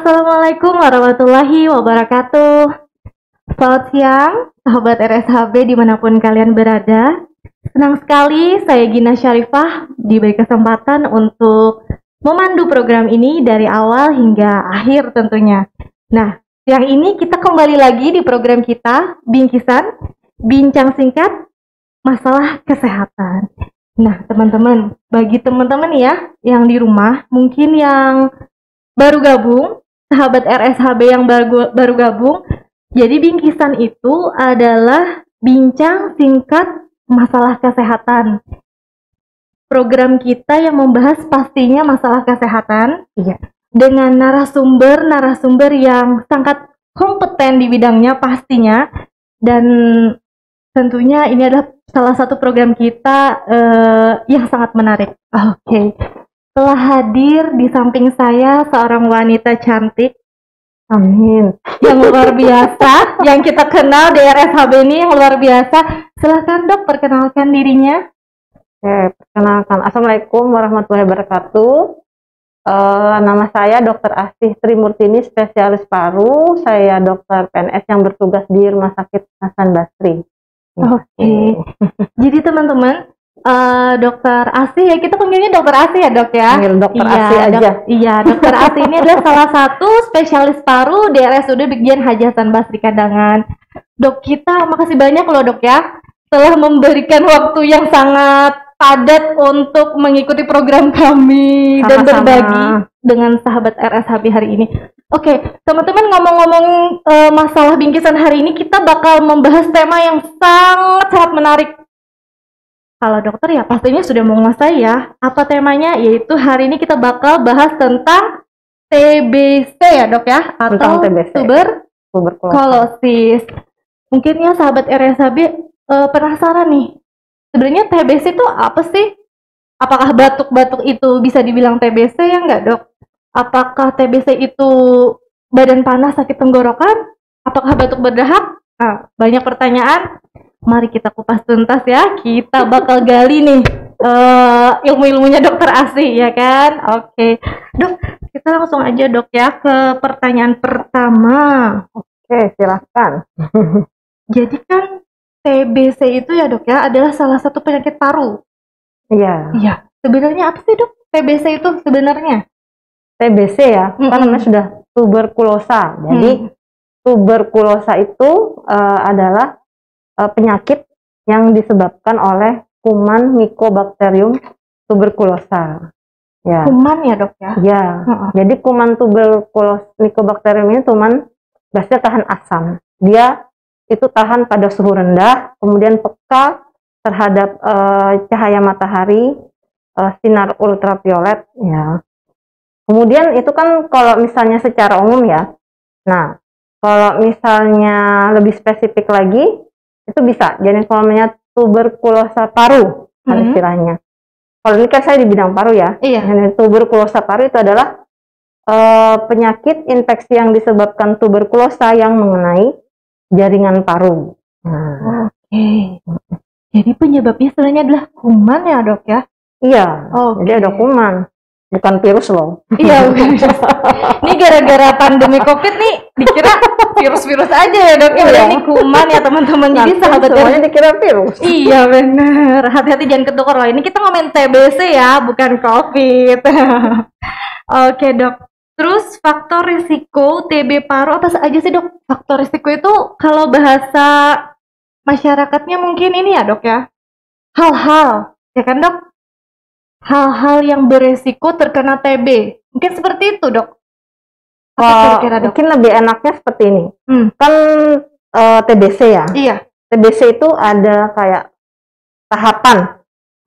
Assalamualaikum warahmatullahi wabarakatuh. Selamat siang, sahabat RSHB dimanapun kalian berada. Senang sekali saya Gina Syarifah diberi kesempatan untuk memandu program ini dari awal hingga akhir tentunya. Nah, siang ini kita kembali lagi di program kita, Bingkisan, Bincang Singkat, Masalah Kesehatan. Nah, teman-teman, bagi teman-teman ya yang di rumah, mungkin yang baru gabung, sahabat RSHB yang baru gabung, jadi Bingkisan itu adalah bincang singkat masalah kesehatan. Program kita yang membahas pastinya masalah kesehatan, dengan narasumber yang sangat kompeten di bidangnya pastinya, dan tentunya ini adalah salah satu program kita yang sangat menarik. Oke. Telah hadir di samping saya seorang wanita cantik, amin, yang luar biasa, yang kita kenal di RSHB ini yang luar biasa. Silahkan dok, perkenalkan dirinya. Oke, perkenalkan. Assalamualaikum warahmatullahi wabarakatuh. Nama saya Dr. Asih Trimurtini, spesialis paru. Saya dokter PNS yang bertugas di Rumah Sakit Hasan Basri. Oke. Jadi teman-teman, Dokter Asih ya, kita panggilnya Dokter Asih ya dok ya. Panggil Dokter Asih aja. Iya, Dokter Asih ini adalah salah satu spesialis paru di RSUD Brigjen Haji Hasan Basri Kandangan. Dok, kita makasih banyak loh dok ya, telah memberikan waktu yang sangat padat untuk mengikuti program kami. Sama-sama. Dan berbagi dengan sahabat RSHB hari ini. Oke, teman-teman, ngomong-ngomong masalah bingkisan hari ini, kita bakal membahas tema yang sangat menarik. Kalau dokter ya pastinya sudah menguasai ya. Apa temanya? Yaitu hari ini kita bakal bahas tentang TBC ya dok ya, atau tuberkulosis. Mungkin ya sahabat RSHB penasaran nih, sebenarnya TBC itu apa sih? Apakah batuk-batuk itu bisa dibilang TBC ya enggak dok? Apakah TBC itu badan panas, sakit tenggorokan? Apakah batuk berdahak? Nah, banyak pertanyaan. Mari kita kupas tuntas ya. Kita bakal gali nih ilmu-ilmunya dokter Asih ya kan. Oke dok, kita langsung aja dok ya ke pertanyaan pertama. Oke, silahkan. Jadi kan TBC itu ya dok ya adalah salah satu penyakit paru. Iya. Iya. Sebenarnya apa sih dok TBC itu sebenarnya? TBC ya, kan namanya sudah tuberkulosa. Jadi tuberkulosa itu adalah penyakit yang disebabkan oleh kuman Mycobacterium tuberculosa. Ya. Kuman ya dok ya? Ya. Jadi kuman Mycobacterium ini kuman biasanya tahan asam. Dia itu tahan pada suhu rendah, kemudian peka terhadap cahaya matahari, sinar ultraviolet. Ya. Kemudian itu kan kalau misalnya secara umum ya. Nah, kalau misalnya lebih spesifik lagi, itu bisa jadi namanya tuberkulosa paru istilahnya. Kalau ini kan saya di bidang paru ya. Iya. Tuberkulosa paru itu adalah penyakit infeksi yang disebabkan tuberkulosa yang mengenai jaringan paru. Nah. Oke. Jadi penyebabnya sebenarnya adalah kuman ya dok ya? Iya. Jadi ada kuman. Bukan virus loh. Iya, ini gara-gara pandemi COVID nih dikira virus-virus aja ya dok. Ini kuman ya teman-teman. Jadi sahabat semuanya dikira virus. Iya bener. Hati-hati jangan ketukar loh. Ini kita ngomongin TBC ya, bukan COVID. Oke dok. Terus faktor risiko TB paru apa aja sih dok? Faktor risiko itu kalau bahasa masyarakatnya mungkin ini ya dok ya. Hal-hal, ya kan dok? Hal-hal yang beresiko terkena TB. Mungkin seperti itu, dok. Kira-kira, dok? Mungkin lebih enaknya seperti ini. Kan TBC ya? Iya. TBC itu ada kayak tahapan.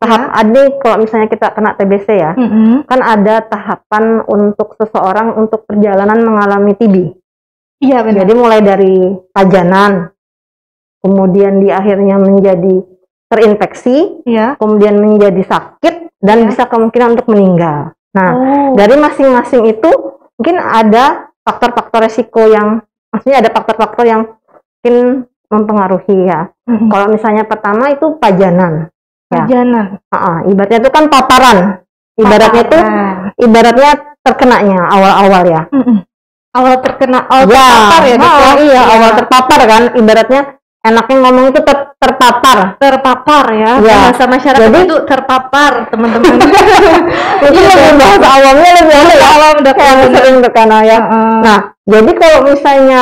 Ada kalau misalnya kita kena TBC ya, kan ada tahapan untuk seseorang untuk perjalanan mengalami TB. Iya, benar. Jadi mulai dari pajanan, kemudian di akhirnya menjadi terinfeksi, kemudian menjadi sakit, dan bisa kemungkinan untuk meninggal. Nah, dari masing-masing itu mungkin ada faktor-faktor resiko yang, maksudnya ada faktor-faktor yang mungkin mempengaruhi ya. Kalau misalnya pertama itu pajanan. Pajanan. Ibaratnya itu kan paparan. Ibaratnya itu, ibaratnya terkenanya awal-awal ya. Awal terkena, awal terpapar ya dok? Iya, awal terpapar kan, ibaratnya enaknya ngomong itu terpapar. Terpapar ya, Ya. bahasa masyarakat Jadi, itu terpapar teman-teman. itu lebih bahasa awamnya lebih awam dok, yang sering terkena ya. Nah, jadi kalau misalnya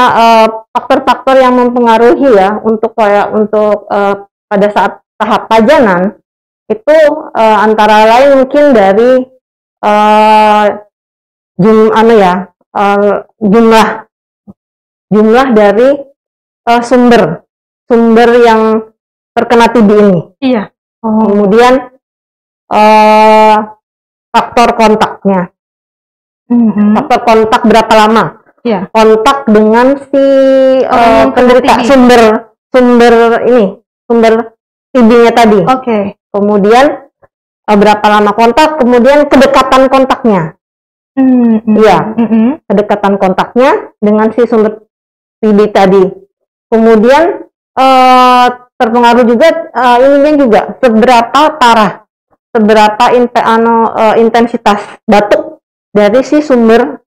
faktor-faktor yang mempengaruhi ya untuk pada saat tahap pajanan itu antara lain mungkin dari jumlah dari sumber yang terkena TB ini. Iya. Kemudian faktor kontaknya. Faktor kontak berapa lama? Iya. Kontak dengan si penderita sumber TB-nya tadi. Oke. Kemudian berapa lama kontak, kemudian kedekatan kontaknya. Iya, kedekatan kontaknya dengan si sumber TB tadi. Kemudian terpengaruh juga ininya juga seberapa parah, seberapa intensitas batuk dari si sumber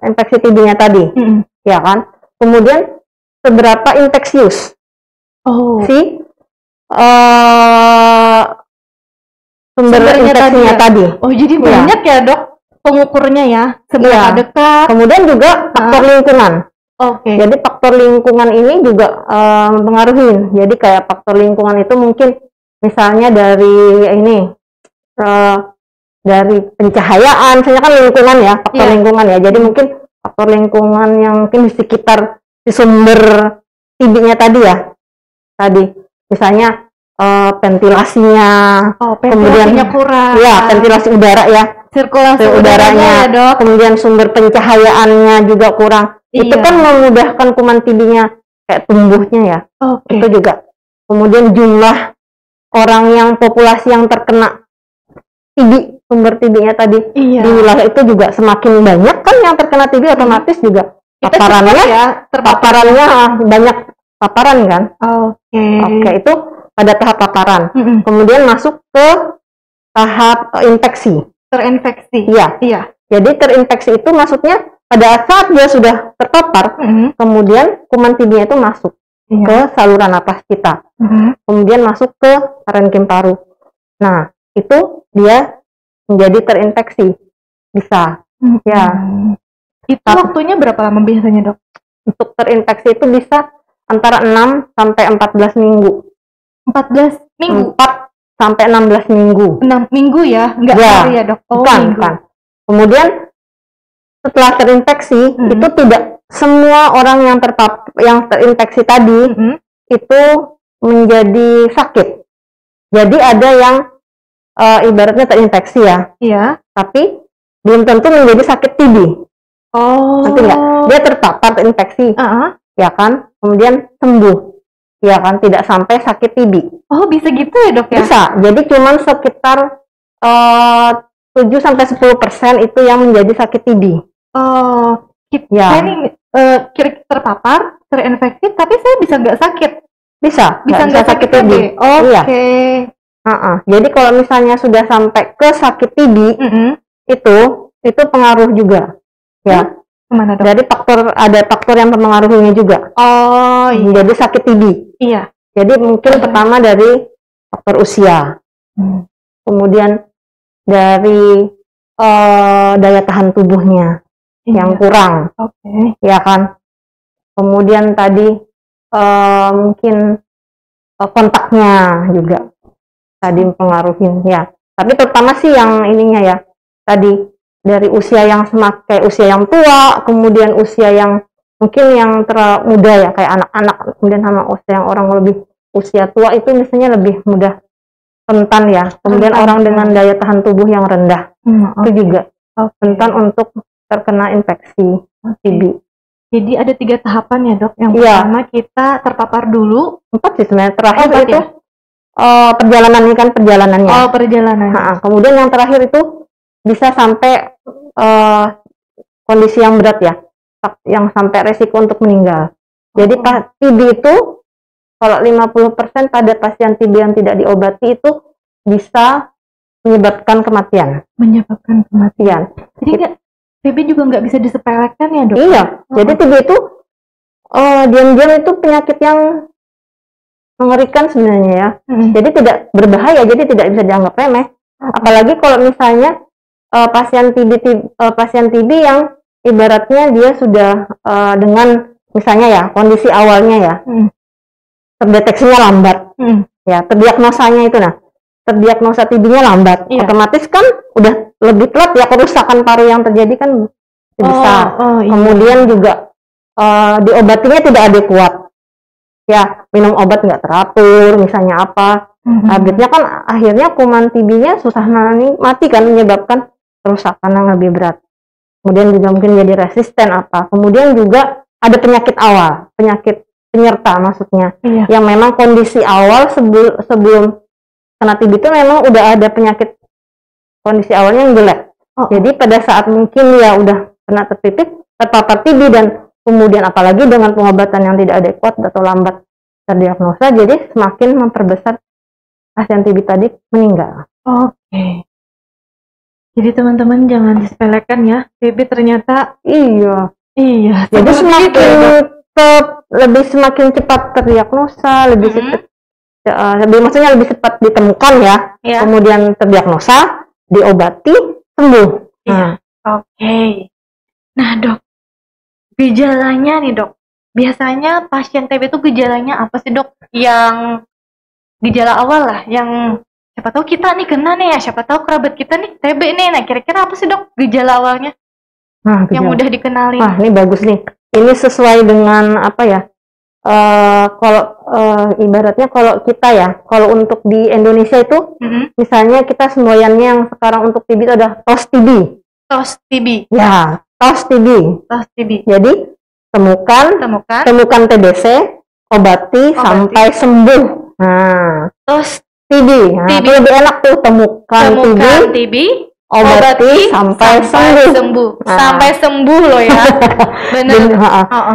infeksi TB-nya tadi, ya kan? Kemudian seberapa infeksius si sumber infeksinya tadi. Oh, jadi banyak ya dok pengukurnya ya, seberapa dekat. Kemudian juga faktor lingkungan. Oke. Jadi faktor lingkungan ini juga mempengaruhi. Jadi kayak faktor lingkungan itu mungkin misalnya dari dari pencahayaan, misalnya kan lingkungan ya, faktor lingkungan ya. Jadi mungkin faktor lingkungan yang mungkin di sekitar si sumber TB-nya tadi ya. Tadi misalnya ventilasinya, kemudian kurang. Ya, ventilasi udara ya. Sirkulasi udaranya ya, dok. Kemudian sumber pencahayaannya juga kurang. Itu kan memudahkan kuman TB-nya kayak tumbuhnya ya. Itu juga. Kemudian jumlah orang yang populasi yang terkena TB, sumber TB-nya tadi di wilayah itu juga semakin banyak kan yang terkena TB, otomatis juga paparannya banyak paparan kan. Oke, itu pada tahap paparan. Kemudian masuk ke tahap infeksi. Terinfeksi. Iya. Jadi terinfeksi itu maksudnya pada saat dia sudah terpapar, kemudian kuman TB-nya itu masuk ke saluran napas kita, kemudian masuk ke parenkim paru. Nah, itu dia menjadi terinfeksi. Bisa. Ya. Itu waktunya berapa lama biasanya, dok? Untuk terinfeksi itu bisa antara 6 sampai 14 minggu. 14 minggu? 4 sampai 16 minggu. 6 minggu ya? Enggak hari ya, dok? Bukan. Kemudian setelah terinfeksi, itu tidak semua orang yang terinfeksi tadi itu menjadi sakit. Jadi ada yang ibaratnya terinfeksi ya. Iya. Tapi belum tentu menjadi sakit TB. Nanti enggak? Dia terpapar terinfeksi. Ya kan? Kemudian sembuh. Ya kan? Tidak sampai sakit TB. Oh, bisa gitu ya, dok ya? Bisa. Jadi cuman sekitar 7-10% itu yang menjadi sakit TB. Saya ini terpapar, terinfeksi, tapi saya bisa nggak sakit? Bisa nggak sakit TB. Oke. Jadi kalau misalnya sudah sampai ke sakit TB, itu pengaruh juga. Ya. Kemana, dok? Jadi ada faktor yang mempengaruhinya juga. Jadi sakit TB. Iya. Jadi mungkin pertama dari faktor usia. Kemudian dari daya tahan tubuhnya yang kurang, ya kan. Kemudian tadi mungkin kontaknya juga tadi mempengaruhi ya. Tapi terutama sih yang ininya ya, tadi dari usia yang kayak usia yang tua, kemudian usia yang mungkin yang terlalu muda ya, kayak anak-anak, kemudian sama usia yang orang lebih usia tua itu misalnya lebih mudah rentan ya. Kemudian orang dengan daya tahan tubuh yang rendah itu juga rentan untuk terkena infeksi TB. Jadi ada 3 tahapan ya, dok. Yang pertama kita terpapar dulu. 4 sih sebenarnya. Terakhir itu perjalanan ini kan perjalanannya. Perjalanannya. Kemudian yang terakhir itu bisa sampai kondisi yang berat ya, yang sampai resiko untuk meninggal. Jadi TB itu kalau 50% pada pasien TB yang tidak diobati itu bisa menyebabkan kematian. Jadi TB juga nggak bisa disepelekan ya dok? Iya, jadi TB itu diam-diam itu penyakit yang mengerikan sebenarnya ya. Jadi tidak berbahaya, jadi tidak bisa dianggap remeh. Apalagi kalau misalnya pasien TB yang ibaratnya dia sudah dengan misalnya ya kondisi awalnya ya terdeteksinya lambat, ya terdiagnosanya itu terdiagnosa TB-nya lambat, otomatis kan udah lebih telat ya, kerusakan paru yang terjadi kan besar. Kemudian juga diobatinya tidak adekuat, ya minum obat nggak teratur misalnya apa, habisnya kan akhirnya kuman TB-nya susah mati kan, menyebabkan kerusakan yang lebih berat. Kemudian juga mungkin jadi resisten apa. Kemudian juga ada penyakit awal, penyakit penyerta maksudnya, yang memang kondisi awal sebelum kena TB itu memang udah ada penyakit kondisi awalnya yang jelek. Jadi pada saat mungkin ya udah kena terpapar TB dan kemudian apalagi dengan pengobatan yang tidak adekuat atau lambat terdiagnosa, jadi semakin memperbesar pasien TB tadi meninggal. Oke. Jadi teman-teman jangan disepelekan ya, TB ternyata iya. Jadi semakin cepat terdiagnosa, lebih maksudnya lebih cepat ditemukan ya. Kemudian terdiagnosa, diobati, sembuh. Oke. Nah dok, gejalanya nih dok, biasanya pasien TB itu gejalanya apa sih dok? Yang gejala awal lah, yang siapa tahu kita nih kena nih ya, siapa tahu kerabat kita nih TB nih. Nah kira-kira apa sih dok gejala awalnya? Yang mudah dikenali. Ini bagus nih. Ini sesuai dengan apa ya? Kalau ibaratnya kalau kita ya, kalau untuk di Indonesia itu, misalnya kita semboyannya yang sekarang untuk TB itu ada TOS TB. TOS TB. Ya, TOS TB. TOS TB. Jadi temukan TBC, obati sampai sembuh. Nah, TOS TB. Nah, itu lebih enak tuh, temukan TB, obati sampai sembuh. Sampai sembuh loh ya. Benar.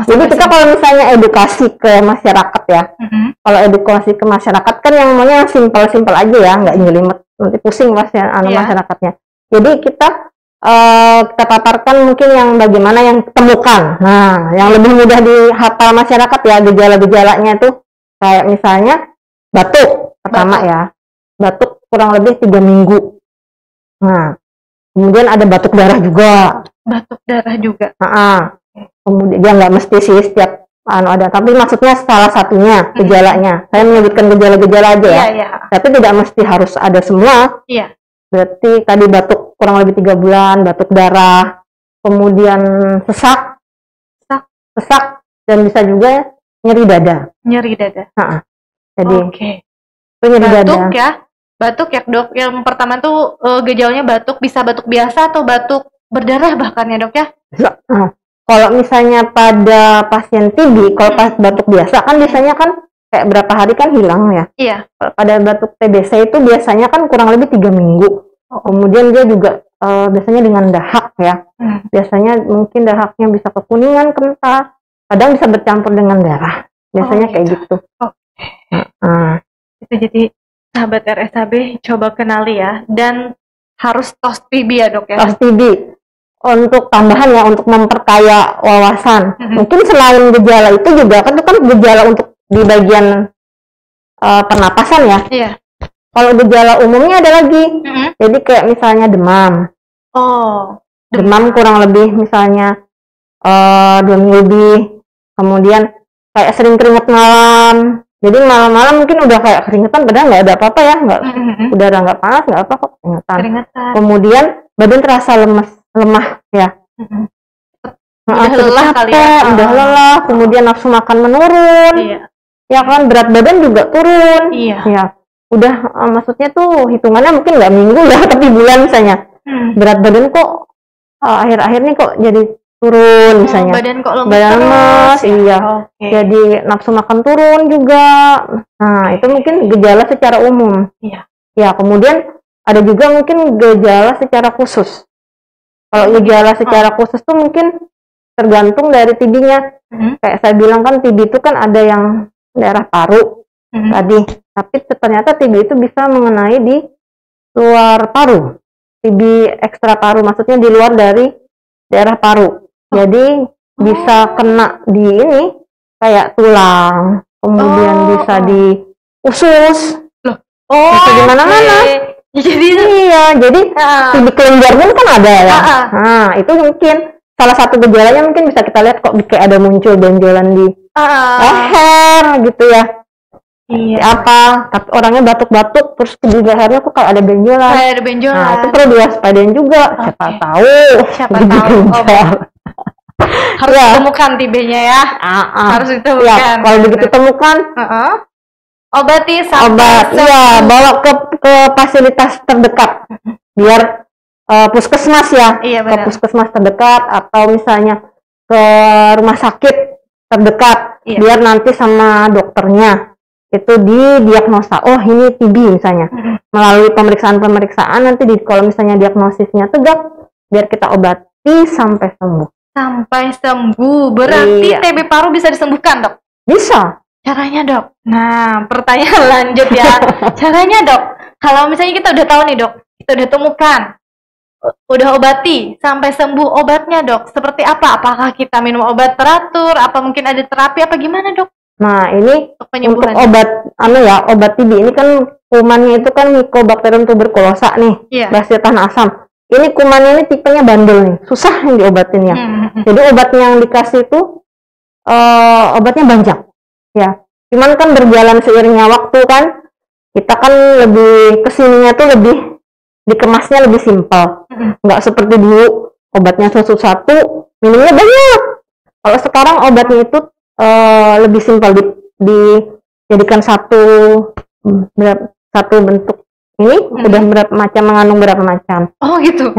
Jadi kita kalau misalnya edukasi ke masyarakat ya, kalau edukasi ke masyarakat kan yang maunya simpel-simpel aja ya, nggak nyelimet, nanti pusing masyarakatnya. Jadi kita paparkan mungkin yang bagaimana yang temukan. Nah, yang lebih mudah dihafal masyarakat ya, gejala-gejalanya itu kayak misalnya batuk pertama ya, batuk kurang lebih 3 minggu. Nah, kemudian ada batuk darah juga. Kemudian dia nggak mesti sih setiap ada, tapi maksudnya salah satunya gejalanya. Saya menyebutkan gejala-gejala aja ya. Tapi tidak mesti harus ada semua. Berarti tadi batuk kurang lebih 3 bulan, batuk darah, kemudian sesak, dan bisa juga nyeri dada. Jadi nyeri batuk dada. ya. Batuk ya dok, yang pertama tuh gejalanya batuk, bisa batuk biasa atau batuk berdarah bahkan ya dok ya? Kalau misalnya pada pasien TB, kalau pas batuk biasa kan biasanya kan kayak berapa hari kan hilang ya? Iya. Pada batuk TBC itu biasanya kan kurang lebih 3 minggu. Kemudian dia juga biasanya dengan dahak ya. Biasanya mungkin dahaknya bisa kekuningan, kental, kadang bisa bercampur dengan darah. Biasanya kayak gitu. Itu jadi sahabat RSHB coba kenali ya, dan harus TOS TB ya dok ya. TOS TB untuk tambahan ya, untuk memperkaya wawasan. Mungkin selain gejala itu juga kan gejala untuk di bagian pernapasan ya. Kalau gejala umumnya ada lagi. Jadi kayak misalnya demam. Demam kurang lebih misalnya 2 minggu lebih. Kemudian kayak sering keringat malam. Jadi malam-malam mungkin udah kayak keringetan, padahal nggak ada apa-apa ya, udara nggak panas, nggak apa kok keringetan. Kemudian badan terasa lemah ya. Udah lelah, kemudian nafsu makan menurun. Ya kan, berat badan juga turun. Ya, udah maksudnya tuh hitungannya mungkin nggak minggu ya, tapi bulan misalnya. Berat badan kok akhir-akhir nih kok jadi turun misalnya. Badan kok lemas. Iya. Jadi nafsu makan turun juga. Nah, itu mungkin gejala secara umum. Ya, kemudian ada juga mungkin gejala secara khusus. Kalau gejala secara khusus tuh mungkin tergantung dari TB-nya. Kayak saya bilang kan TB itu kan ada yang daerah paru tadi, tapi ternyata TB itu bisa mengenai di luar paru. TB ekstra paru, maksudnya di luar dari daerah paru. Jadi bisa kena di ini kayak tulang, kemudian bisa di usus, bisa di mana-mana. Jadi iya, jadi di kelenjar pun kan ada ya. Nah, itu mungkin salah satu gejalanya mungkin bisa kita lihat kok kayak ada muncul benjolan di leher gitu ya. Iya. Apa? Tapi orangnya batuk-batuk terus di lehernya kok kayak ada benjolan. Kayak ada benjolan. Nah, itu perlu diwaspadain juga. Siapa tahu. Siapa tahu. Harus ditemukan TB-nya ya. Harus ditemukan. Ya, kalau begitu temukan, obati obat. Iya, bawa ke fasilitas terdekat. Biar puskesmas ya. Iya, ke puskesmas terdekat atau misalnya ke rumah sakit terdekat. Iya. Biar nanti sama dokternya itu didiagnosa. Oh, ini TB misalnya. Melalui pemeriksaan-pemeriksaan nanti kalau misalnya diagnosisnya tegak, biar kita obati sampai sembuh. Sampai sembuh. Berarti TB paru bisa disembuhkan, Dok? Bisa. Caranya, Dok? Nah, pertanyaan lanjut ya. Caranya, Dok? Kalau misalnya kita udah tahu nih, Dok, kita udah temukan, udah obati sampai sembuh, obatnya, Dok, seperti apa? Apakah kita minum obat teratur? Apa mungkin ada terapi? Apa gimana, Dok? Nah, ini untuk obat obat TB ini kan kumannya itu kan Mycobacterium tuberculosa nih, basis tahan asam. Ini kumannya ini tipenya bandel nih, susah yang diobatin ya. Jadi obatnya yang dikasih itu obatnya banyak, ya. Cuman kan berjalan seiringnya waktu kan, kita kan lebih kesininya tuh lebih dikemasnya lebih simpel, nggak seperti dulu obatnya satu-satu, minumnya banyak. Kalau sekarang obatnya itu lebih simpel dijadikan satu bentuk ini udah berapa macam, mengandung berapa macam. Oh gitu.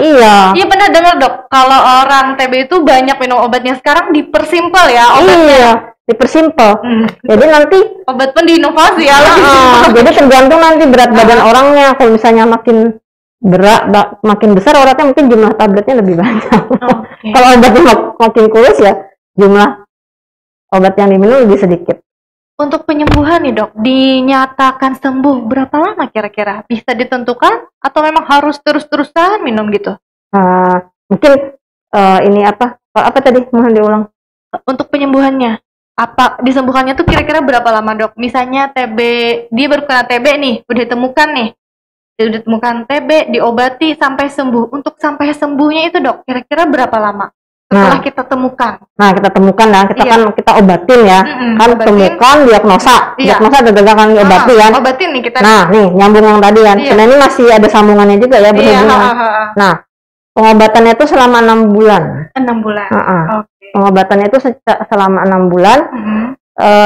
Iya. Iya pernah dengar, Dok, kalau orang TB itu banyak minum obatnya sekarang dipersimpel ya obatnya. Iya, dipersimpel. Jadi nanti obat pun diinovasi ya. Jadi tergantung nanti berat badan orangnya. Kalau misalnya makin makin besar oratnya, mungkin jumlah tabletnya lebih banyak. Kalau obatnya makin kurus ya jumlah obat yang diminum lebih sedikit. Untuk penyembuhan nih, Dok, dinyatakan sembuh berapa lama kira-kira? Bisa ditentukan atau memang harus terus-terusan minum gitu? Mungkin ini apa tadi? Mohon diulang. Untuk penyembuhannya, apa disembuhkannya tuh kira-kira berapa lama, Dok? Misalnya TB, dia baru kena TB nih, udah ditemukan nih. Udah ditemukan TB, diobati sampai sembuh. Untuk sampai sembuhnya itu, Dok, kira-kira berapa lama? Setelah kita temukan. Nah, kita temukan ya, kita obatin ya. Kan temukan, diagnosa. Diagnosa kan diobati kan. Obatin nih kita. Nah, nih nyambung yang tadi kan. Karena ini masih ada sambungannya juga ya berhubungan. Nah, pengobatannya itu selama 6 bulan. 6 bulan. Pengobatannya itu selama 6 bulan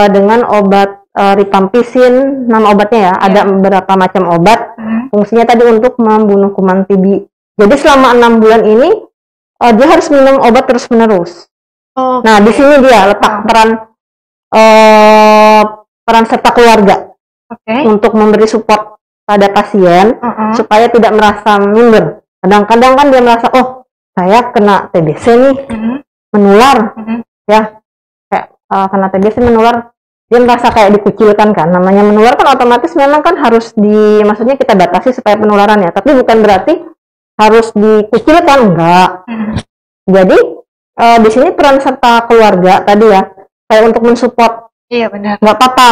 dengan obat rifampicin, nama obatnya ya. Ada beberapa macam obat. Fungsinya tadi untuk membunuh kuman TB. Jadi selama 6 bulan ini dia harus minum obat terus-menerus. Nah, di sini dia letak peran serta keluarga untuk memberi support pada pasien supaya tidak merasa minder. Kadang-kadang kan dia merasa, oh saya kena TBC nih, menular, ya kayak kena TBC menular, dia merasa kayak dikucilkan kan. Namanya menular kan otomatis memang kan harus maksudnya kita batasi supaya penularan ya. Tapi bukan berarti harus dikucilkan, enggak. Jadi di sini peran serta keluarga tadi ya, kayak untuk mensupport. Iya benar. Enggak apa-apa.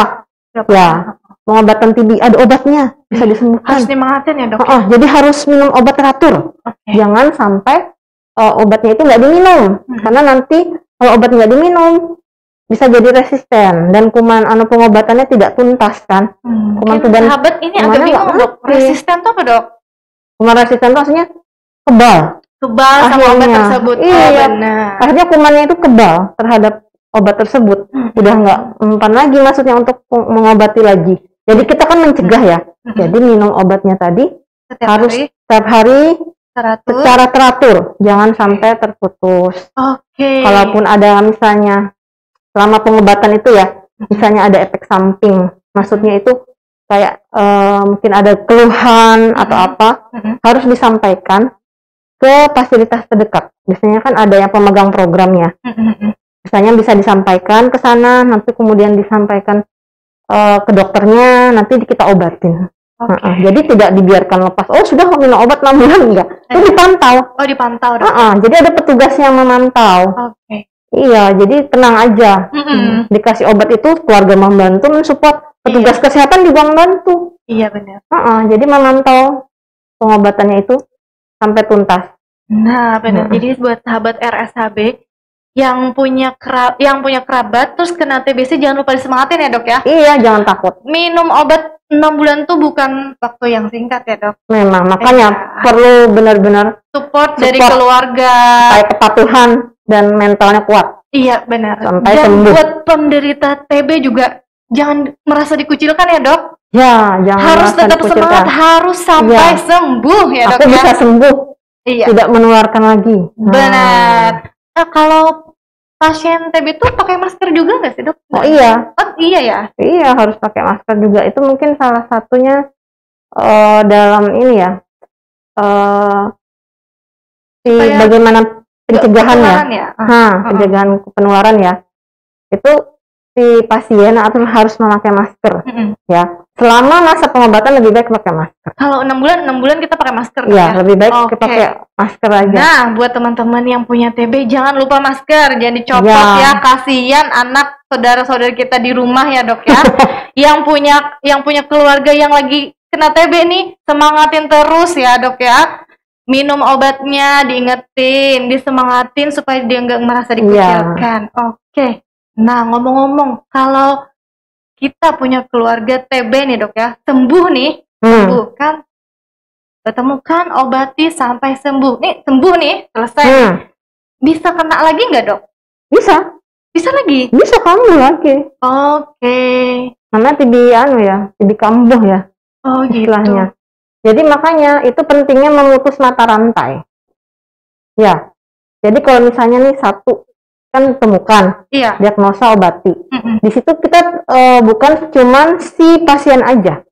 Ya, pengobatan TB ada obatnya, bisa disembuhkan. Harus dimangatin ya, Dok. Jadi harus minum obat teratur. Jangan sampai obatnya itu nggak diminum, karena nanti kalau obat nggak diminum bisa jadi resisten dan kuman pengobatannya tidak tuntas kan. Kuman dan sahabat ini agak bingung, Dok. Resisten tuh apa, Dok? Kuman resisten tuh maksudnya kebal sama obat tersebut. Iya, benar. Akhirnya kumannya itu kebal terhadap obat tersebut. Udah nggak mempan lagi maksudnya untuk mengobati lagi. Jadi kita kan mencegah ya. Jadi minum obatnya tadi setiap hari secara teratur, jangan sampai terputus. Kalaupun ada misalnya selama pengobatan itu ya, misalnya ada efek samping, maksudnya itu kayak mungkin ada keluhan atau apa, harus disampaikan ke fasilitas terdekat. Biasanya kan ada yang pemegang programnya. Misalnya bisa disampaikan ke sana, nanti kemudian disampaikan ke dokternya, nanti kita obatin. Oke. Jadi tidak dibiarkan lepas. Oh sudah minum obat 6 bulan enggak? Itu dipantau. Oh dipantau dok. Jadi ada petugas yang memantau. Oke. Iya, jadi tenang aja. Dikasih obat itu keluarga membantu, mensupport. Petugas kesehatan juga membantu. Iya benar. Jadi memantau pengobatannya itu sampai tuntas. Nah benar. Jadi buat sahabat RSHB yang punya kerabat terus kena TBC, jangan lupa disemangatin ya dok ya. Iya, jangan takut. Minum obat 6 bulan tuh bukan waktu yang singkat ya dok. Memang, makanya perlu benar-benar support dari keluarga. Supaya kepatuhan dan mentalnya kuat. Iya benar. Sampai dan sembuh. Buat penderita TB juga jangan merasa dikucilkan ya dok. Ya, jangan harus tetap semangat, harus sampai sembuh ya dok. Aku bisa sembuh. Iya. Tidak menularkan lagi. Benar. Nah, kalau pasien TB itu pakai masker juga nggak sih dok? Oh iya. Oh iya ya. Iya, harus pakai masker juga. Itu mungkin salah satunya dalam ini ya. Bagaimana pencegahannya? Pencegahan penularan ya. Itu si pasien atau harus memakai masker. Ya. Selama masa pengobatan lebih baik pakai masker. Kalau 6 bulan kita pakai masker ya? Lebih baik pakai masker aja. Nah, buat teman-teman yang punya TB jangan lupa masker, jangan dicopot ya. Kasihan anak saudara-saudara kita di rumah ya, Dok ya. yang punya keluarga yang lagi kena TB nih, semangatin terus ya, Dok ya. Minum obatnya, diingetin, disemangatin supaya dia nggak merasa dikucilkan. Oke. Nah, ngomong-ngomong, kalau kita punya keluarga TB nih dok ya, sembuh nih, sembuh kan, ketemukan, obati sampai sembuh. Nih sembuh nih, selesai. Bisa kena lagi nggak dok? Bisa. Bisa lagi? Bisa kambuh lagi. Oke. Namanya TB TB kambuh ya. Oh istilahnya. Gitu. Jadi makanya itu pentingnya memutus mata rantai. Ya. Jadi kalau misalnya nih satu kan temukan, diagnosa, obati. Di situ kita bukan cuman si pasien aja,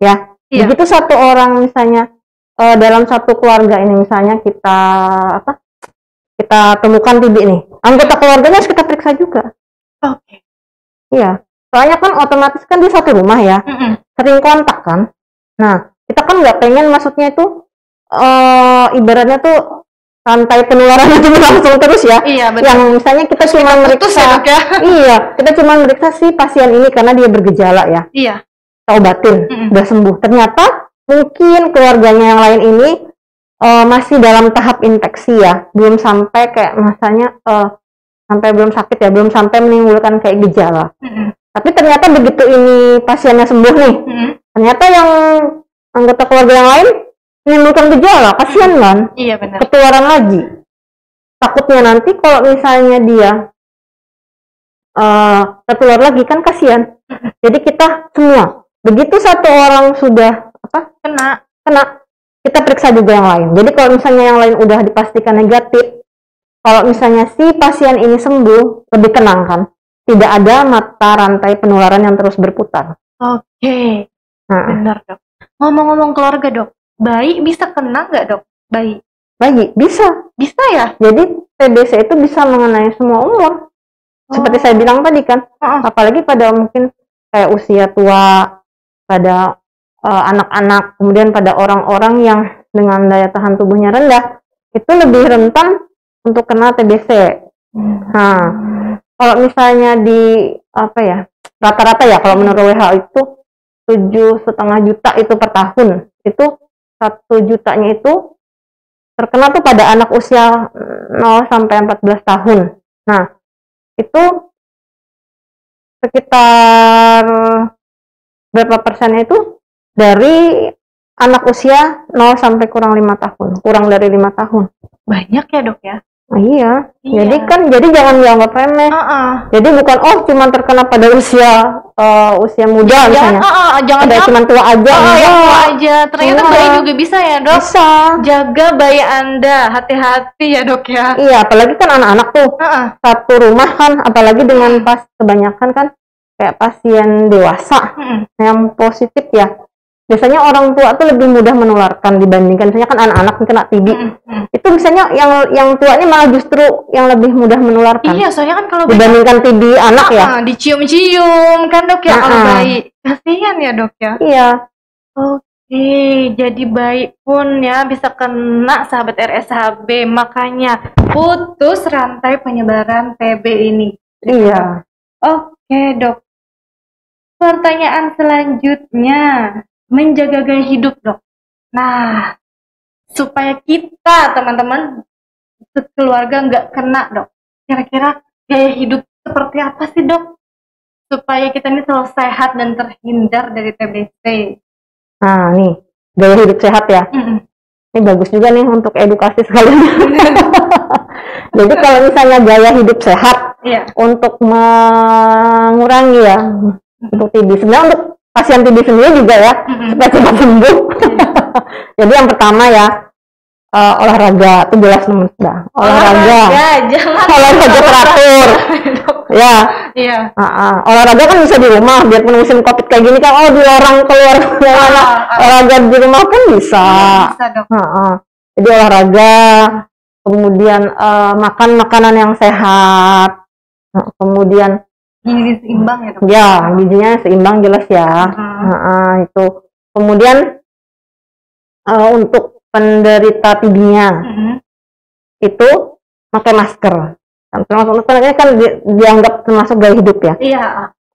ya. Begitu satu orang misalnya dalam satu keluarga ini misalnya kita temukan TB nih, anggota keluarganya harus kita periksa juga. Oke. Iya, soalnya kan otomatis kan di satu rumah ya, sering kontak kan. Nah, kita kan nggak pengen maksudnya itu ibaratnya tuh rantai penularan itu berlangsung terus ya. Iya, betul. Yang misalnya kita cuma meriksa, iya, kita cuma meriksa si pasien ini karena dia bergejala ya. Iya. Kita obatin, udah sembuh. Ternyata mungkin keluarganya yang lain ini masih dalam tahap infeksi ya, belum sampai kayak misalnya sampai belum sakit ya, belum sampai menimbulkan kayak gejala. Tapi ternyata begitu ini pasiennya sembuh nih, ternyata yang anggota keluarga yang lain menimbulkan gejala, kasihan kan? Iya benar. Ketularan lagi. Takutnya nanti kalau misalnya dia tertular lagi kan kasihan. Jadi kita semua, begitu satu orang sudah kena, kita periksa juga yang lain. Jadi kalau misalnya yang lain udah dipastikan negatif, kalau misalnya si pasien ini sembuh, lebih tenang kan? Tidak ada mata rantai penularan yang terus berputar. Oke. Benar dok. Ngomong-ngomong keluarga dok, bayi bisa kena nggak dok? Bayi bisa ya. Jadi TBC itu bisa mengenai semua umur. Seperti saya bilang tadi kan, apalagi pada mungkin kayak usia tua, pada anak-anak, kemudian pada orang-orang yang dengan daya tahan tubuhnya rendah, itu lebih rentan untuk kena TBC. Nah, kalau misalnya di rata-rata ya kalau menurut WHO itu 7,5 juta itu per tahun. Itu 1 jutanya itu terkena tuh pada anak usia 0 sampai 14 tahun. Nah, itu sekitar berapa persennya itu dari anak usia 0 sampai kurang 5 tahun, kurang dari 5 tahun. Banyak ya dok ya? Iya. Jadi jangan dianggap remeh. Jadi bukan cuma terkena pada usia muda misalnya. Jangan cuma tua aja. Tua aja. Ternyata bayi juga bisa ya dok. Bisa. Jaga bayi Anda, hati-hati ya dok ya. Iya, apalagi kan anak-anak tuh satu rumah kan, apalagi dengan pas kebanyakan kan kayak pasien dewasa yang positif ya. Biasanya orang tua tuh lebih mudah menularkan dibandingkan misalnya kan anak-anak kena TB. Itu misalnya yang tuanya malah justru yang lebih mudah menularkan. Iya, soalnya kan kalau dibandingkan TB anak ya. Dicium-cium kan dok ya kalau bayi. Kasihan ya dok ya. Iya. Oke, jadi bayi pun ya bisa kena sahabat RSHB, makanya putus rantai penyebaran TB ini. Iya. Oke, Dok. Pertanyaan selanjutnya, menjaga gaya hidup, Dok. Nah, supaya kita, teman-teman, keluarga nggak kena, Dok. Kira-kira gaya hidup seperti apa sih, Dok? Supaya kita ini selalu sehat dan terhindar dari TBC. Nah, nih, gaya hidup sehat ya. Ini bagus juga nih untuk edukasi sekalian. Jadi kalau misalnya gaya hidup sehat, Iya. untuk mengurangi ya, untuk TB. Sebenarnya untuk pasien TB sendiri juga ya, supaya cepat sembuh. Jadi yang pertama ya, olahraga itu jelas nomor sudah. Olahraga Jangan olahraga teratur. Ya. Iya. Olahraga kan bisa di rumah, biarpun musim COVID kayak gini kan, di orang keluar olahraga di rumah pun bisa. Bisa, Dok. Jadi olahraga, kemudian makan makanan yang sehat, kemudian gizi seimbang ya, Dok. ya gizinya seimbang jelas ya. Itu kemudian untuk penderita TB-nya itu pakai masker. Termasuk ini kan dianggap termasuk gaya hidup ya. Iya.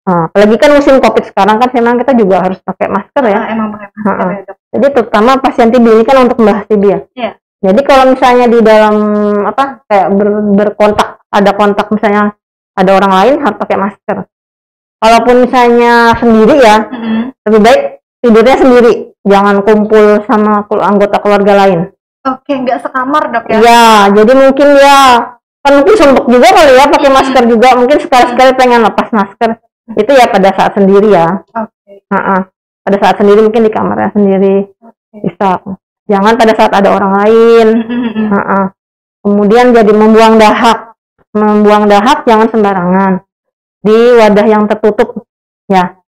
Apalagi kan musim COVID sekarang kan memang kita juga harus pakai masker ya. Emang pakai masker ya, Dok. Jadi terutama pasien TB ini kan untuk membahas TB ya. Iya. Jadi kalau misalnya di dalam kayak berkontak, ada kontak misalnya ada orang lain harus pakai masker. Kalaupun misalnya sendiri ya, lebih baik tidurnya sendiri, jangan kumpul sama anggota keluarga lain. Oke, nggak sekamar, Dok ya? Ya, jadi mungkin ya, kan mungkin sumpek juga kali ya pakai masker juga, mungkin sekali-sekali pengen lepas masker. Itu ya pada saat sendiri ya. Oke. Pada saat sendiri mungkin di kamarnya sendiri bisa. Jangan pada saat ada orang lain. Kemudian jadi membuang dahak jangan sembarangan di wadah yang tertutup ya.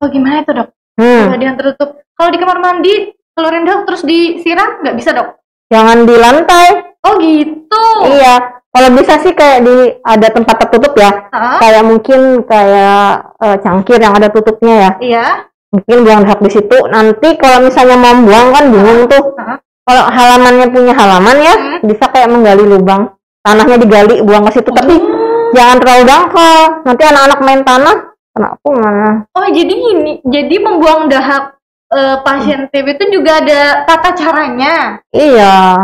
Oh, gimana itu, Dok? Wadah yang tertutup. Kalau di kamar mandi keluarin dahak terus disiram nggak bisa, Dok? Jangan di lantai. Oh gitu. Iya. Kalau bisa sih kayak ada tempat tertutup ya. Kayak mungkin kayak cangkir yang ada tutupnya ya. Iya. Mungkin buang dahak di situ. Nanti kalau misalnya mau buang kan bingung tuh. Kalau halamannya punya halaman ya, bisa kayak menggali lubang. Tanahnya digali, buang ke situ. Tapi jangan terlalu dangkal. Nanti anak-anak main tanah, kena mana? Oh, jadi membuang dahak pasien TB itu juga ada tata caranya. Iya.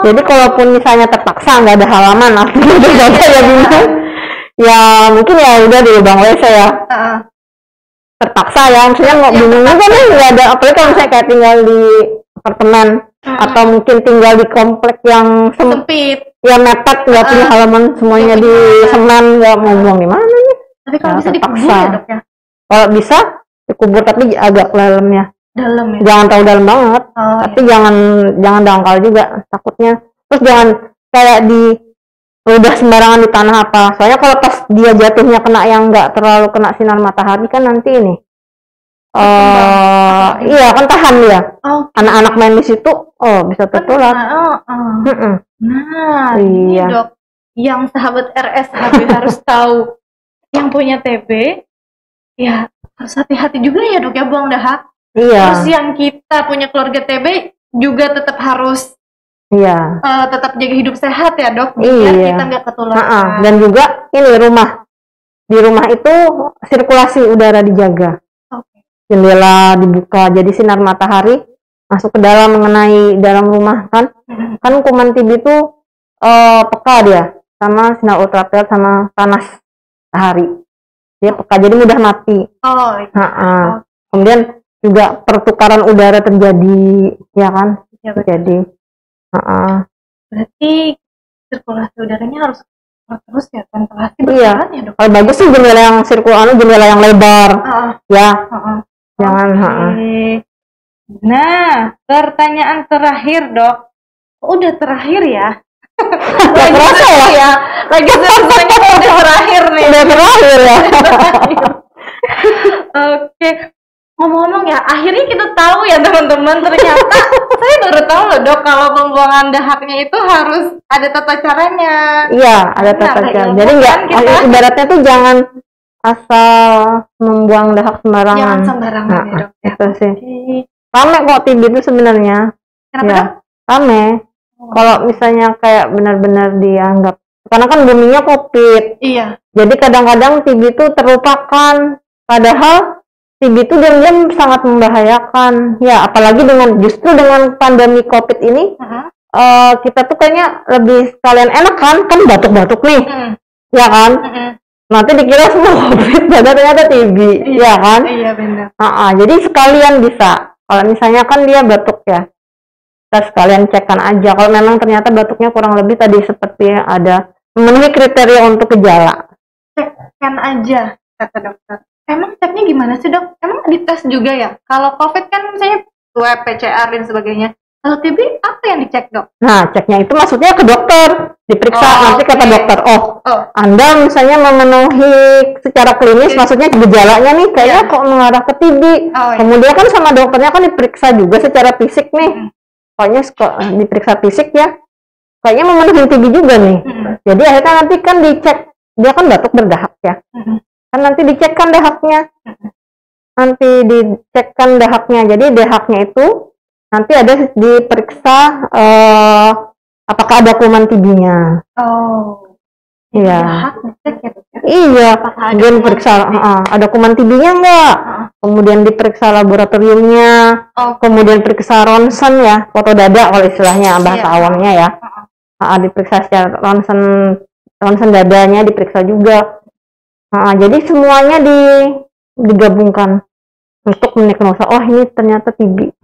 Jadi kalaupun misalnya terpaksa nggak ada halaman, ya bingung. Ya mungkin ya udah di lubang WC ya. Terpaksa ya, maksudnya nggak bingung juga nih nggak ada. Apalagi kalau misalnya kayak tinggal di apartemen atau mungkin tinggal di komplek yang sempit. Ya mepet, nggak punya halaman, semuanya di semen, nggak mau buang di mana nih? Tapi kalau bisa dikubur ya, Dok ya? Kalau bisa dikubur tapi agak dalamnya. Dalam ya? Jangan terlalu dalam banget, tapi jangan dangkal juga takutnya. Terus jangan kayak udah sembarangan di tanah apa. Soalnya kalau pas dia jatuhnya kena yang nggak terlalu kena sinar matahari kan nanti ini. Iya kan tahan dia. Anak-anak main di situ, bisa tertular. Nah, ini Dok, yang sahabat RSHB harus tahu. Yang punya TB, ya harus hati-hati juga ya, Dok ya, buang dahak. Iya. Terus yang kita punya keluarga TB juga tetap harus tetap jaga hidup sehat ya, Dok, biar kita nggak ketularan. Dan juga ini di rumah itu sirkulasi udara dijaga. Jendela dibuka, jadi sinar matahari masuk ke dalam mengenai dalam rumah kan. Kan kuman TB itu peka dia sama sinar ultraviolet sama panas matahari. Dia peka, jadi mudah mati. Kemudian juga pertukaran udara terjadi, ya kan? Jadi, berarti sirkulasi udaranya harus terus ya, ventilasi berjalan ya, Dok? Kalau bagus sih jendela yang jendela yang lebar, ya. Jangan. Nah, pertanyaan terakhir, Dok. Udah terakhir ya? Lagi terasa ya? Lagi selesainya udah terakhir nih. Udah terakhir ya. Oke. Ngomong-ngomong ya, akhirnya kita tahu ya teman-teman, ternyata saya baru tahu loh, Dok, kalau pembuangan dahaknya itu harus ada tata caranya. Iya, ada tata cara. Jadi ibaratnya tuh jangan asal membuang dahak sembarangan. Jangan sembarangan ya dok. Itu sih. Rame kok TB itu sebenarnya. Kenapa ya, dok? Rame. Kalau misalnya kayak benar-benar dianggap, karena kan boomingnya COVID. Iya. Jadi kadang-kadang TB itu terlupakan. Padahal TB itu diam-diam sangat membahayakan. Ya, apalagi justru dengan pandemi COVID ini, kita tuh kayaknya lebih sekalian enak kan batuk-batuk nih, ya kan? Nanti dikira semua COVID, padahal ternyata TB, ya kan? Iya benar. Jadi sekalian bisa. Kalau misalnya kan dia batuk ya, kita sekalian cekkan aja. Kalau memang ternyata batuknya kurang lebih tadi seperti ada memenuhi kriteria untuk gejala. Cekkan aja, kata dokter. Emang ceknya gimana sih dok? Emang dites juga ya? Kalau COVID kan misalnya swab, PCR dan sebagainya. Kalau TB apa yang dicek dok? Nah, ceknya itu maksudnya ke dokter, diperiksa. Nanti kata dokter, Anda misalnya memenuhi secara klinis, maksudnya gejalanya nih kayaknya kok mengarah ke TB. Kemudian kan sama dokternya kan diperiksa juga secara fisik nih. Pokoknya diperiksa fisik ya, kayaknya memenuhi TB juga nih. Jadi akhirnya nanti kan dicek, dia kan batuk berdahak ya. Kan nanti dicekkan dahaknya. Jadi dahaknya itu nanti ada diperiksa apakah ada kuman TB-nya. Iya. Iya. Dia periksa ada kuman TB-nya enggak. Kemudian diperiksa laboratoriumnya. Kemudian periksa ronsen ya, foto dada kalau istilahnya bahasa awamnya ya. Diperiksa secara ronsen dadanya diperiksa juga. Jadi semuanya digabungkan untuk mendiagnosa, ini ternyata TB.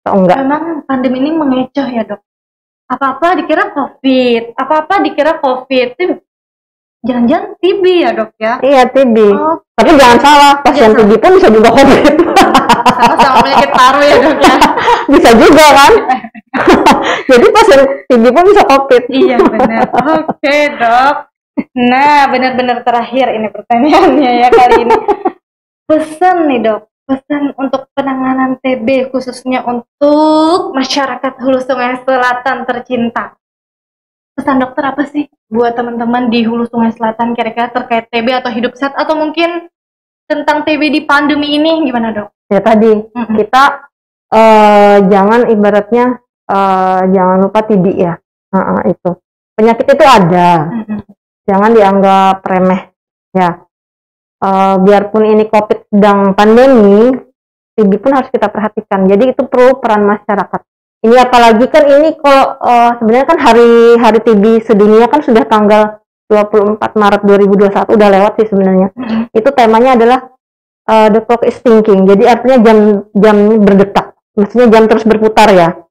Enggak. Memang pandemi ini mengecoh ya dok. Apa-apa dikira COVID. Jangan-jangan TB ya dok ya? Iya TB. Tapi jangan salah, pasien TB pun bisa juga COVID. Sama-sama penyakit paru ya dok ya? Bisa juga kan? Jadi pasien TB pun bisa COVID. Iya benar. Oke dok. Nah benar-benar terakhir ini pertanyaannya ya kali ini. Pesan nih dok. Pesan untuk penanganan TB khususnya untuk masyarakat Hulu Sungai Selatan tercinta. Pesan dokter apa sih buat teman-teman di Hulu Sungai Selatan kira-kira terkait TB atau hidup sehat atau mungkin tentang TB di pandemi ini gimana dok? Ya tadi kita jangan ibaratnya jangan lupa TB ya. Itu penyakit itu ada. Jangan dianggap remeh ya. Biarpun ini COVID sedang pandemi, TB pun harus kita perhatikan. Jadi itu perlu peran masyarakat. Ini apalagi kan ini kalau sebenarnya kan hari TB sedunia kan sudah tanggal 24 Maret 2021 udah lewat sih sebenarnya. Itu temanya adalah the clock is ticking. Jadi artinya jam berdetak. Maksudnya jam terus berputar ya.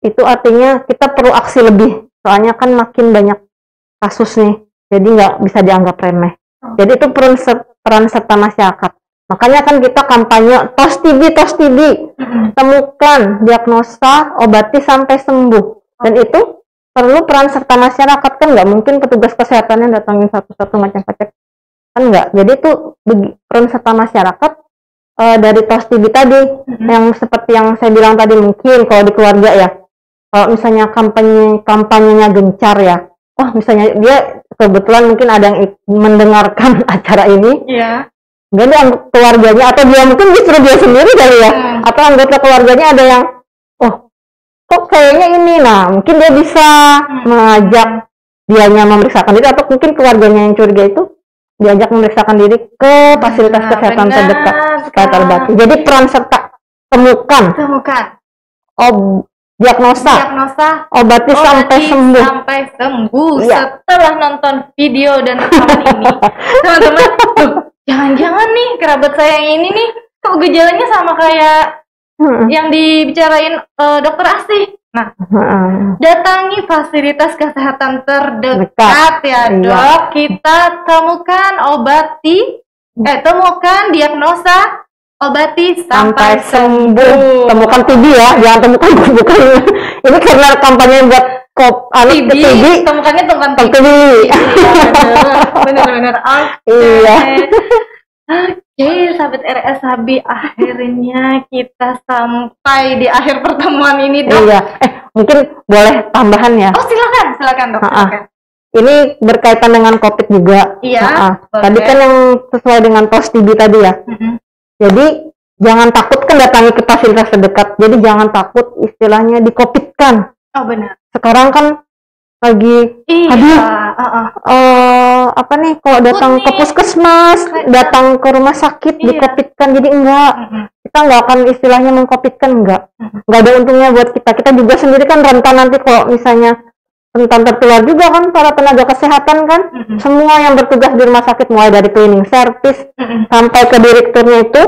Itu artinya kita perlu aksi lebih. Soalnya kan makin banyak kasus nih. Jadi nggak bisa dianggap remeh. Jadi itu peran serta masyarakat. Makanya kan kita kampanye tos TB. Temukan, diagnosa, obati sampai sembuh. Dan itu perlu peran serta masyarakat, kan nggak mungkin petugas kesehatannya datangin satu-satu ngecek-ngecek. Kan nggak. Jadi itu peran serta masyarakat dari tos TB tadi. Yang seperti yang saya bilang tadi, mungkin kalau di keluarga ya. Kalau misalnya kampanyenya gencar ya. Misalnya dia kebetulan mungkin ada yang mendengarkan acara ini, jadi keluarganya atau dia mungkin justru dia sendiri kali ya, atau anggota keluarganya ada yang, kok kayaknya ini, nah mungkin dia bisa mengajak dianya memeriksakan diri atau mungkin keluarganya yang curiga itu diajak memeriksakan diri ke fasilitas kesehatan terdekat supaya terobati. Jadi peran serta temukan. Diagnosa, obati sampai sembuh. Setelah nonton video dan rekaman ini, teman-teman, jangan-jangan nih kerabat saya yang ini nih kok gejalanya sama kayak yang dibicarain dokter Asih. Nah, datangi fasilitas kesehatan terdekat ya dok. Kita temukan diagnosa, obati sampai sembuh. Temukan TB ya, jangan temukan bukan. Ini karena kampanye buat TB. Temukannya TB. Benar. Oke, sahabat RSHB, akhirnya kita sampai di akhir pertemuan ini dok. Mungkin boleh tambahan ya. Silakan dok. ini berkaitan dengan COVID juga. Iya. Tadi kan yang sesuai dengan tos TB tadi ya. Jadi jangan takut kan datangi ke fasilitas terdekat. Jadi jangan takut istilahnya di-COVID-kan. Oh benar. Sekarang kan lagi, aduh, apa nih, kalau datang ke puskesmas, datang ke rumah sakit, di-COVID-kan, jadi enggak, kita nggak akan istilahnya meng-COVID-kan, enggak ada untungnya buat kita. Kita juga sendiri kan rentan nanti kalau misalnya rentan tertular juga kan, para tenaga kesehatan kan, semua yang bertugas di rumah sakit, mulai dari cleaning service sampai ke direkturnya itu,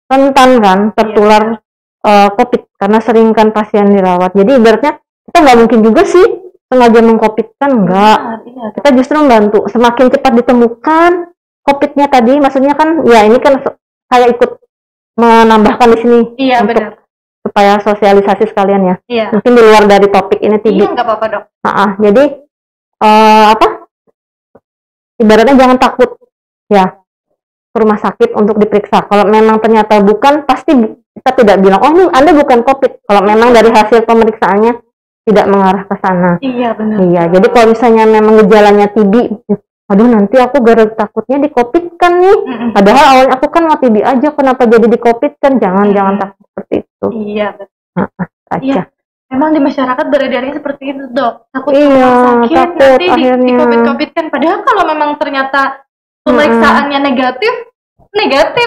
rentan kan tertular COVID, karena sering kan pasien dirawat. Jadi ibaratnya kita nggak mungkin juga sih sengaja meng-COVID-kan, enggak. Kita justru membantu semakin cepat ditemukan COVID-nya tadi, maksudnya kan ya ini kan saya ikut menambahkan di sini untuk supaya sosialisasi sekalian ya. Mungkin di luar dari topik ini TB. Iya, nggak apa-apa dok. Jadi ibaratnya jangan takut ya ke rumah sakit untuk diperiksa. Kalau memang ternyata bukan, pasti kita tidak bilang, oh ini Anda bukan COVID. Kalau memang dari hasil pemeriksaannya tidak mengarah ke sana. Iya benar. Iya, jadi kalau misalnya memang gejalanya TB, aduh nanti aku gara takutnya di COVID kan nih. Padahal awalnya aku kan mau TB aja, kenapa jadi di COVID kan? Jangan takut seperti itu. Iya betul. Iya. Memang di masyarakat beredarnya seperti itu dok. Takut sakit nanti akhirnya di COVID kan. Padahal kalau memang ternyata pemeriksaannya negatif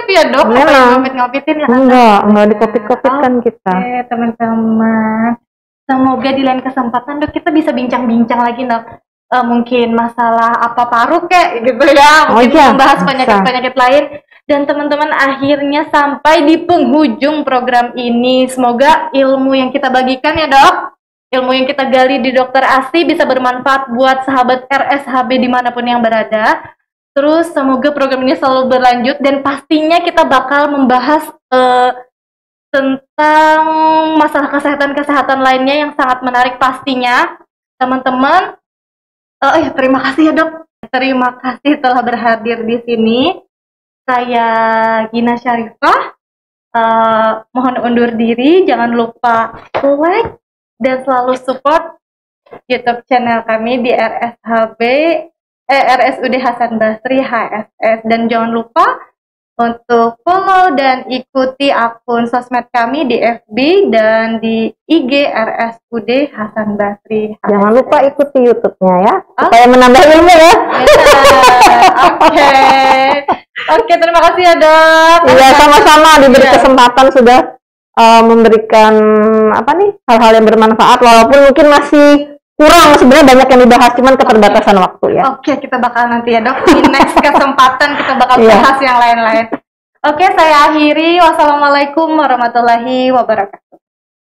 ya dok. Memang. COVID-in ya. Enggak di COVID kan kita. Oke teman-teman. Semoga di lain kesempatan dok kita bisa bincang-bincang lagi dok, mungkin masalah apa paru kayak gitu ya, mungkin membahas penyakit-penyakit lain. Dan teman-teman akhirnya sampai di penghujung program ini. Semoga ilmu yang kita bagikan ya dok, ilmu yang kita gali di Dokter Asih bisa bermanfaat buat sahabat RSHB dimanapun yang berada. Terus semoga program ini selalu berlanjut dan pastinya kita bakal membahas tentang masalah kesehatan lainnya yang sangat menarik pastinya teman-teman. Terima kasih ya dok, terima kasih telah berhadir di sini. Saya Gina Syarifah, mohon undur diri. Jangan lupa like dan selalu support YouTube channel kami di RSUD Hasan Basri HSS, dan jangan lupa untuk follow dan ikuti akun sosmed kami di FB dan di IG RSUD Hasan Basri. Jangan lupa ikuti YouTube-nya ya, supaya menambah ilmu ya. Oke, terima kasih ya dok. Iya, sama-sama diberi kesempatan sudah memberikan hal-hal yang bermanfaat, walaupun mungkin masih kurang, sebenarnya banyak yang dibahas, cuman keterbatasan waktu ya. Oke, kita bakal nanti ya dok, di next kesempatan kita bakal bahas yang lain-lain. Oke, saya akhiri. Wassalamualaikum warahmatullahi wabarakatuh.